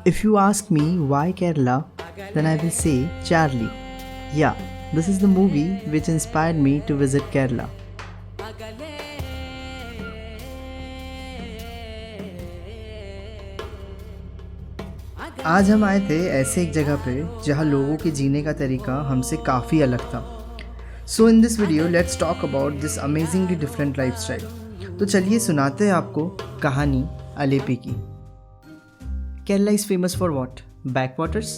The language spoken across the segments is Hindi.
If you ask me why Kerala, then I will say Charlie. Yeah, this is the movie which inspired me to visit Kerala. आज हम आए थे ऐसे एक जगह पे जहाँ लोगों के जीने का तरीका हमसे काफ़ी अलग था. So in this video let's talk about this amazingly different lifestyle. तो चलिए सुनाते हैं आपको कहानी अलेपी की. Kerala is famous for what? Backwaters.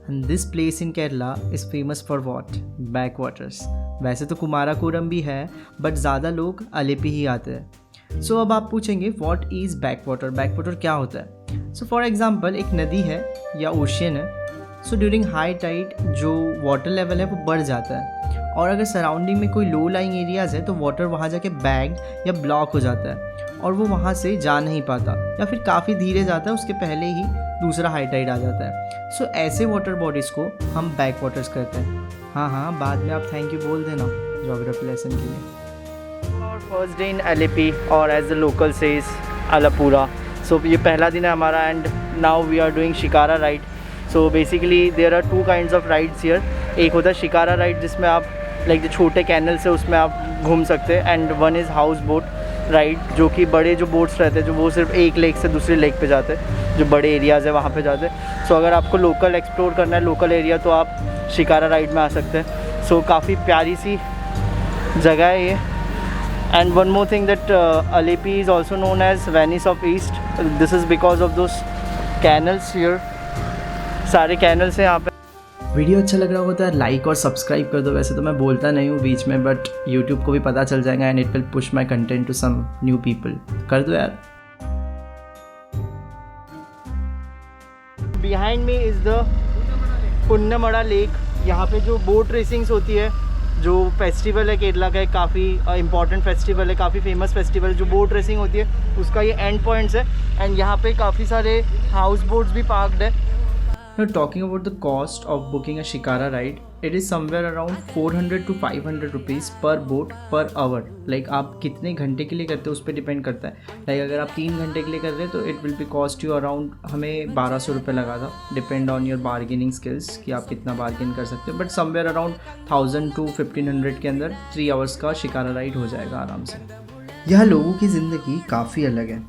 And this place in Kerala is famous for what? Backwaters. वैसे तो कुमाराकोरम भी है बट ज़्यादा लोग अलेपी ही आते हैं. सो अब आप पूछेंगे व्हाट इज़ बैकवाटर. बैकवाटर क्या होता है? सो फॉर एग्जांपल एक नदी है या ओशियन है. सो ड्यूरिंग हाई टाइड जो वाटर लेवल है वो बढ़ जाता है और अगर सराउंडिंग में कोई लो लाइंग एरियाज़ है तो वाटर वहाँ जाके बैग्ड या ब्लॉक हो जाता है और वो वहाँ से जा नहीं पाता या फिर काफ़ी धीरे जाता है, उसके पहले ही दूसरा हाई टाइड आ जाता है. सो ऐसे वाटर बॉडीज़ को हम बैक वाटर्स कहते हैं. हाँ बाद में आप थैंक यू बोल देना ज्योग्राफी लेसन के लिए. और फर्स्ट डे इन अलेपी और as the local says Alappuzha. So ये पहला दिन है हमारा and now we are doing shikara ride. So basically there are two kinds of rides here. एक होता है शिकारा राइड जिसमें आप लाइक जो छोटे कैनल्स है उसमें आप घूम सकते हैं and one is house boat ride जो कि बड़े जो बोट्स रहते हैं जो वो सिर्फ एक लेक से दूसरे लेक पे जाते हैं, जो बड़े एरियाज़ है वहाँ पे जाते हैं. सो अगर आपको लोकल एक्सप्लोर करना है लोकल एरिया तो आप शिकारा राइड में आ सकते हैं. सो काफ़ी प्यारी सी जगह है ये. And one more thing that Alleppey is also known as Venice of East. This is because of those canals here. सारे कैनल्स हैं यहाँ पे. वीडियो अच्छा लग रहा होता है लाइक और सब्सक्राइब कर दो. वैसे तो मैं बोलता नहीं हूँ बीच में बट यूट्यूब को भी पता चल जाएगा and it will push my content to some new people. कर दो यार. Behind me is the Punnamada lake. यहाँ पे जो बोट रेसिंग्स होती है, जो फेस्टिवल है केरला का, एक काफ़ी इम्पॉर्टेंट फेस्टिवल है, काफ़ी फेमस फेस्टिवल जो बोट रेसिंग होती है उसका ये एंड पॉइंट्स है. एंड यहाँ पे काफ़ी सारे हाउस बोट्स भी पार्क्ड है. Now talking about the cost of booking a Shikara ride, it is somewhere around 400 to 500 rupees per boat per hour. Like आप कितने घंटे के लिए करते हो उस पर डिपेंड करता है. Like अगर आप 3 घंटे के लिए कर रहे हैं तो it will be cost you around, हमें 1200 रुपये लगा था. Depend on your bargaining skills कि आप कितना बार्गेन कर सकते हो. But somewhere around 1000 to 1500 के अंदर 3 hours का शिकारा राइड हो जाएगा आराम से. यह लोगों की ज़िंदगी काफ़ी अलग है.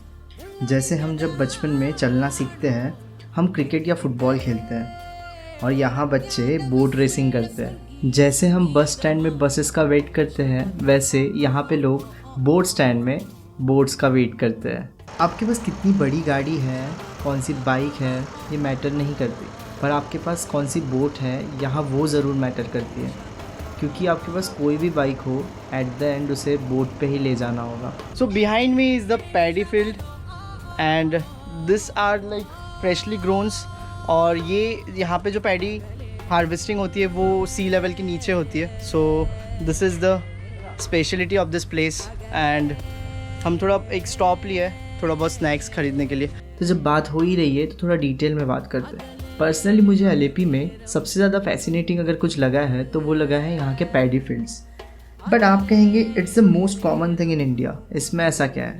जैसे हम जब बचपन में चलना सीखते हैं हम क्रिकेट या फुटबॉल खेलते हैं और यहाँ बच्चे बोट रेसिंग करते हैं. जैसे हम बस स्टैंड में बसेस का वेट करते हैं वैसे यहाँ पे लोग बोट स्टैंड में बोट्स का वेट करते हैं. आपके पास कितनी बड़ी गाड़ी है, कौन सी बाइक है, ये मैटर नहीं करती, पर आपके पास कौन सी बोट है यहाँ वो ज़रूर मैटर करती है. क्योंकि आपके पास कोई भी बाइक हो एट द एंड उसे बोट पे ही ले जाना होगा. So behind me is the paddy field and this are like freshly grown. और ये यहाँ पे जो पैडी हार्वेस्टिंग होती है वो सी लेवल के नीचे होती है. So this is the speciality of this place. And हम थोड़ा एक स्टॉप लिया है थोड़ा बहुत स्नैक्स खरीदने के लिए. तो जब बात हो ही रही है तो थोड़ा डिटेल में बात करते हैं. पर्सनली मुझे अलेपी में सबसे ज़्यादा फैसिनेटिंग अगर कुछ लगा है तो वो लगा है यहाँ के पैडी फील्ड्स. बट आप कहेंगे it's the most common thing in India. इसमें ऐसा क्या है?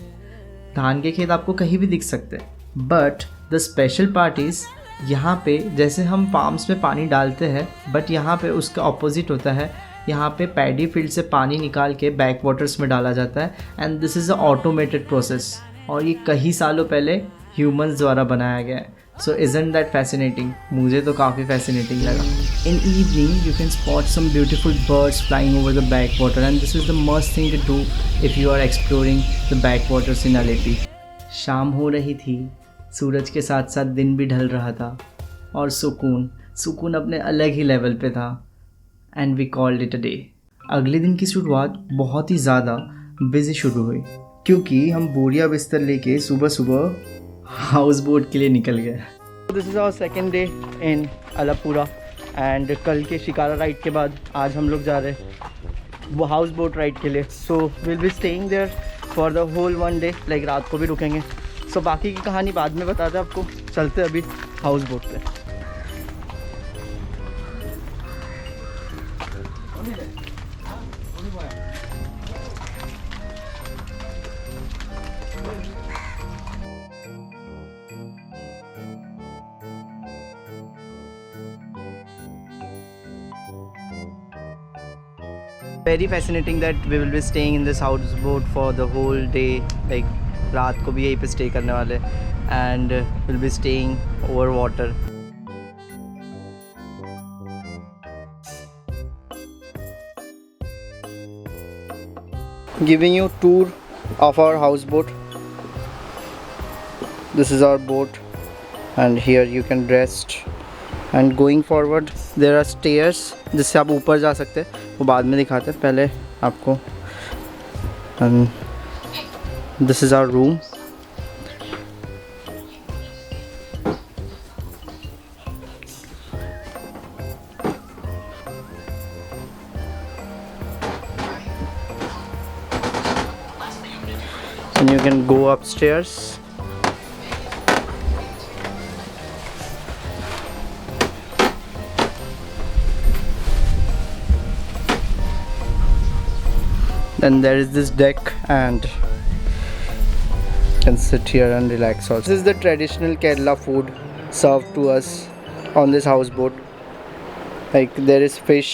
धान के खेत आपको कहीं भी दिख सकते हैं बट द स्पेशल पार्टीज़ यहाँ पे जैसे हम फार्म्स में पानी डालते हैं बट यहाँ पे उसका ऑपोजिट होता है. यहाँ पे पैडी फील्ड से पानी निकाल के बैक वाटर्स में डाला जाता है and this is a automated process. और ये कई सालों पहले ह्यूमंस द्वारा बनाया गया है. So isn't that fascinating? मुझे तो काफ़ी फैसिनेटिंग लगा. In evening you can spot some beautiful birds flying over the backwater and this is the must thing to do if you are exploring the backwaters in Alleppey. शाम हो रही थी, सूरज के साथ साथ दिन भी ढल रहा था और सुकून अपने अलग ही लेवल पे था. And we called it a day. अगले दिन की शुरुआत बहुत ही ज़्यादा बिजी शुरू हुई क्योंकि हम बोरिया बिस्तर लेके सुबह हाउस बोट के लिए निकल गए. This is our second day in Alappuzha and कल के शिकारा राइड के बाद आज हम लोग जा रहे हैं वो हाउस बोट राइड के लिए. So will be staying there for the whole one day. Like रात को भी रुकेंगे. सो बाकी की कहानी बाद में बताते हैं आपको. चलते अभी हाउस बोट पे. Very fascinating that we will be staying in this house boat for the whole day, like रात को भी यहीं पे स्टे करने वाले and will be staying over water. Giving you tour of our houseboat. This is our boat and here you can rest. And going forward there are stairs जिससे आप ऊपर जा सकते हैं, वो बाद में दिखाते हैं, पहले आपको. And this is our room. And you can go upstairs. Then there is this deck and you can sit here and relax also. This is the traditional Kerala food served to us on this houseboat. Like there is fish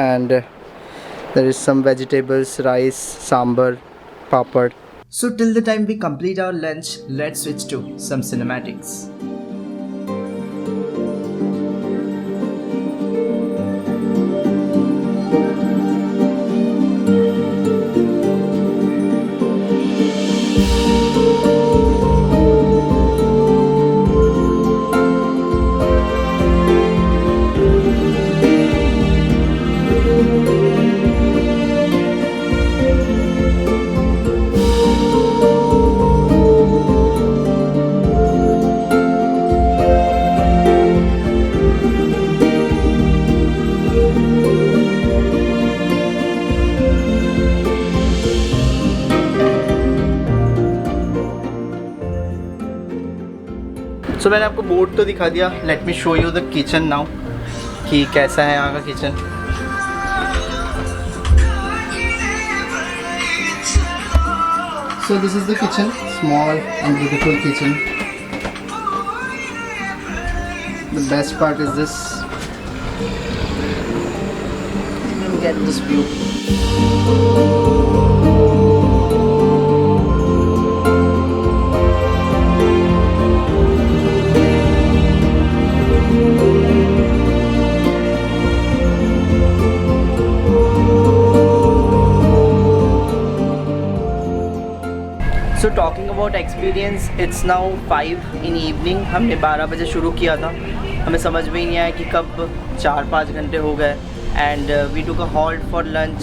and there is some vegetables, rice, sambar, papad. So till the time we complete our lunch, let's switch to some cinematics. सो मैंने आपको बोट तो दिखा दिया. Let me show you the kitchen now कि कैसा है यहाँ का kitchen. So this is the kitchen, small and beautiful kitchen. The best part is this, you get this view. So talking about experience, it's now 5 in evening. हमने 12 बजे शुरू किया था, हमें समझ में ही नहीं आया कि कब 4-5 घंटे हो गए. And we took a halt for lunch,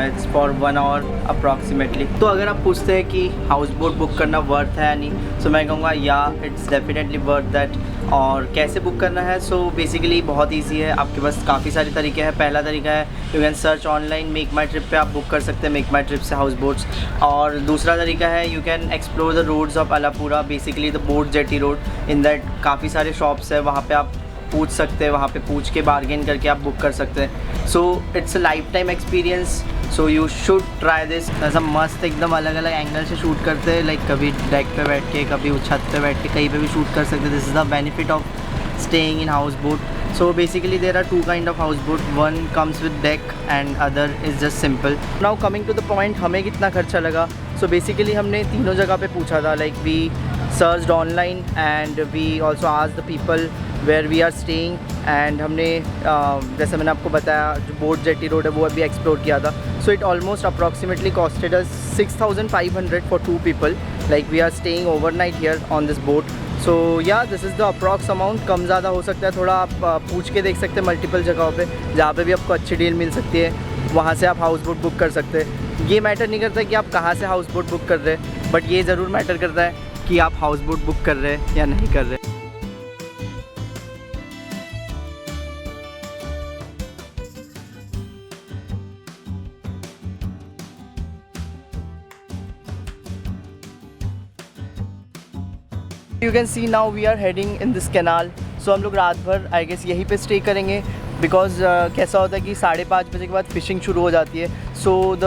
it's for 1 hour approximately. तो अगर आप पूछते हैं कि हाउस बोट बुक करना वर्थ है या नहीं, सो मैं कहूँगा या इट्स डेफिनेटली वर्थ दैट. और कैसे बुक करना है, सो बेसिकली बहुत ईजी है. आपके पास काफ़ी सारे तरीके हैं. पहला तरीका है you can search online, Make My Trip पे आप बुक कर सकते हैं, मेक माई ट्रिप से हाउस बोट्स. और दूसरा तरीका है you can explore the roads of Alappuzha, basically the boat jetty road. In that काफ़ी सारे शॉप्स है, वहाँ पे आप पूछ सकते हैं, वहाँ पे पूछ के बार्गेन करके आप बुक कर सकते हैं. So it's a life time experience, so you should try this. ऐसा मस्त एकदम अलग अलग एंगल से शूट करते हैं, लाइक कभी डेक पे बैठ के, कभी छत पे बैठ के, कहीं पे भी शूट कर सकते हैं. This is the benefit of staying in houseboat. So basically there are two kind of houseboat. One comes with deck and other is just simple. Now coming to the point, हमें कितना खर्चा लगा. So basically हमने तीनों जगह पे पूछा था. Like we searched online and we also asked the people where we are staying. And हमने जैसे मैंने आपको बताया जो बोट जेटी रोड है वो अभी एक्सप्लोर किया था. So it almost approximately costed us 6,500 for 2 people. Like we are staying overnight here on this boat. So या this is the approx amount. कम ज़्यादा हो सकता है थोड़ा, आप पूछ के देख सकते हैं मल्टीपल जगहों पे जहाँ पे भी आपको अच्छी डील मिल सकती है, वहाँ से आप हाउस बोट बुक कर सकते हैं. ये मैटर नहीं करता कि आप कहाँ से हाउस बोट बुक कर रहे हैं, बट ये ज़रूर मैटर करता है कि आप हाउस बोट बुक कर रहे हैं या नहीं कर रहे. You can see now we are heading in this canal. So हम लोग रात भर आई गेस यहीं पे स्टे करेंगे, बिकॉज कैसा होता है कि 5:30 बजे के बाद फ़िशिंग शुरू हो जाती है. So the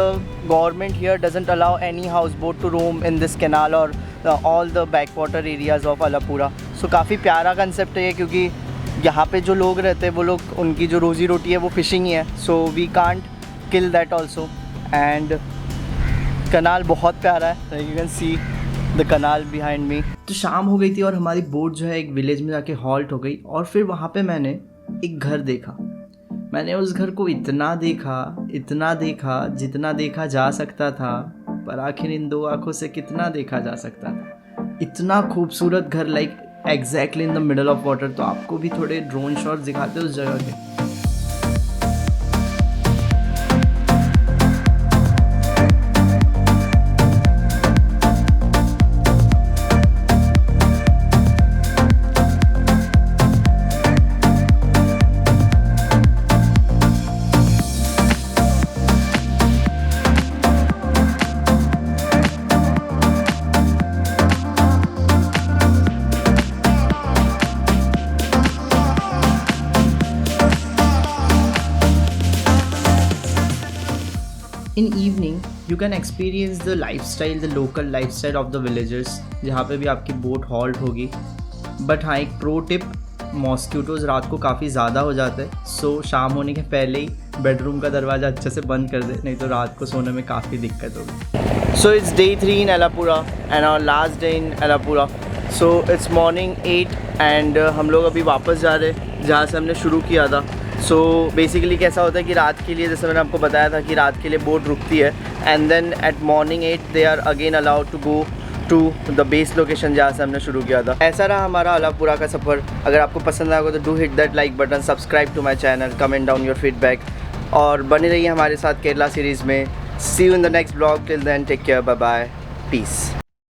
government here doesn't allow any houseboat to roam in this canal और all the backwater areas of Alappuzha. So काफ़ी प्यारा कंसेप्ट है क्योंकि यहाँ पे जो लोग रहते हैं वो लोग, उनकी जो रोज़ी रोटी है वो फ़िशिंग ही है. So we can't kill that also. And canal बहुत प्यारा है, you can see the canal behind me. तो शाम हो गई थी और हमारी बोट जो है एक विलेज में जाके हॉल्ट हो गई, और फिर वहाँ पे मैंने एक घर देखा. मैंने उस घर को इतना देखा जितना देखा जा सकता था, पर आखिर इन 2 आँखों से कितना देखा जा सकता था. इतना खूबसूरत घर, like exactly in the middle of water. तो आपको भी थोड़े ड्रोन शॉट्स दिखाते उस जगह के. In evening, you can experience the lifestyle, the local lifestyle of the villagers, जहाँ पे भी आपकी बोट हॉल्ट होगी. बट हाँ, एक प्रो टिप, मॉस्किटोज़ रात को काफ़ी ज़्यादा हो जाते हैं. सो शाम होने के पहले ही बेडरूम का दरवाज़ा अच्छे से बंद कर दे, नहीं तो रात को सोने में काफ़ी दिक्कत होगी. So it's Day 3 in Alapura and our last day in Alapura. So it's morning 8 and हम लोग अभी वापस जा रहे हैं जहाँ से हमने शुरू किया था. सो बेसिकली कैसा होता है कि रात के लिए, जैसे मैंने आपको बताया था कि रात के लिए बोट रुकती है, and then at morning 8 they are again allowed to go to the base location जहाँ से हमने शुरू किया था. ऐसा रहा हमारा अलापुरा का सफ़र. अगर आपको पसंद आएगा तो do hit that like button, subscribe to my channel, comment down your feedback, और बने रहिए हमारे साथ केरला सीरीज़ में. See you in the next blog. Till then take care, bye bye, piece.